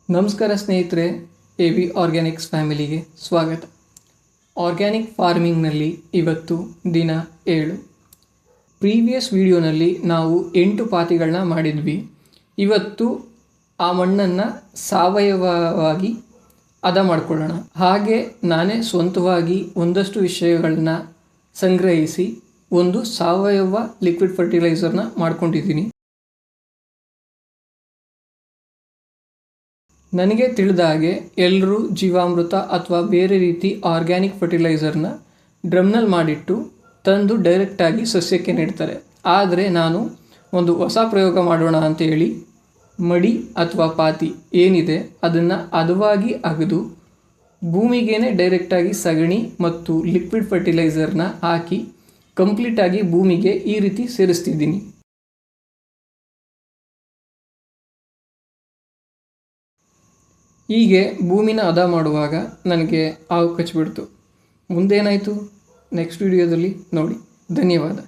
ನಮಸ್ಕಾರ ಸ್ನೇಹಿತರೆ, A V Organics ಫ್ಯಾಮಿಲಿಗೆ ಸ್ವಾಗತ. ಆರ್ಗ್ಯಾನಿಕ್ ಫಾರ್ಮಿಂಗ್ನಲ್ಲಿ ಇವತ್ತು ದಿನ 7. ಪ್ರೀವಿಯಸ್ ವಿಡಿಯೋನಲ್ಲಿ ನಾವು 8 ಪಾತಿಗಳನ್ನ ಮಾಡಿದ್ವಿ. ಇವತ್ತು ಆ ಮಣ್ಣನ್ನು ಸಾವಯವವಾಗಿ ಹದ ಮಾಡಿಕೊಳ್ಳೋಣ. ಹಾಗೆ ನಾನೇ ಸ್ವಂತವಾಗಿ ಒಂದಷ್ಟು ವಿಷಯಗಳನ್ನ ಸಂಗ್ರಹಿಸಿ ಒಂದು ಸಾವಯವ ಲಿಕ್ವಿಡ್ ಫರ್ಟಿಲೈಸರ್ನ ಮಾಡ್ಕೊಂಡಿದ್ದೀನಿ. ನನಗೆ ತಿಳಿದ ಹಾಗೆ ಎಲ್ಲರೂ ಜೀವಾಮೃತ ಅಥವಾ ಬೇರೆ ರೀತಿ ಆರ್ಗ್ಯಾನಿಕ್ ಫರ್ಟಿಲೈಸರ್ನ ಡ್ರಮ್ನಲ್ಲಿ ಮಾಡಿಟ್ಟು ತಂದು ಡೈರೆಕ್ಟಾಗಿ ಸಸ್ಯಕ್ಕೆ ನೀಡ್ತಾರೆ. ಆದರೆ ನಾನು ಒಂದು ಹೊಸ ಪ್ರಯೋಗ ಮಾಡೋಣ ಅಂತ ಹೇಳಿ ಮಡಿ ಅಥವಾ ಪಾತಿ ಏನಿದೆ ಅದನ್ನು ಹದವಾಗಿ ಅಗೆದು ಭೂಮಿಗೇನೆ ಡೈರೆಕ್ಟಾಗಿ ಸಗಣಿ ಮತ್ತು ಲಿಕ್ವಿಡ್ ಫರ್ಟಿಲೈಸರ್ನ ಹಾಕಿ ಕಂಪ್ಲೀಟಾಗಿ ಭೂಮಿಗೆ ಈ ರೀತಿ ಸೇರಿಸ್ತಿದ್ದೀನಿ. ಹೀಗೆ ಭೂಮಿನ ಹದ ಮಾಡುವಾಗ ನನಗೆ ಹಾವು ಕಚ್ಚಿಬಿಡ್ತು. ಮುಂದೇನಾಯಿತು ನೆಕ್ಸ್ಟ್ ವಿಡಿಯೋದಲ್ಲಿ ನೋಡಿ. ಧನ್ಯವಾದ.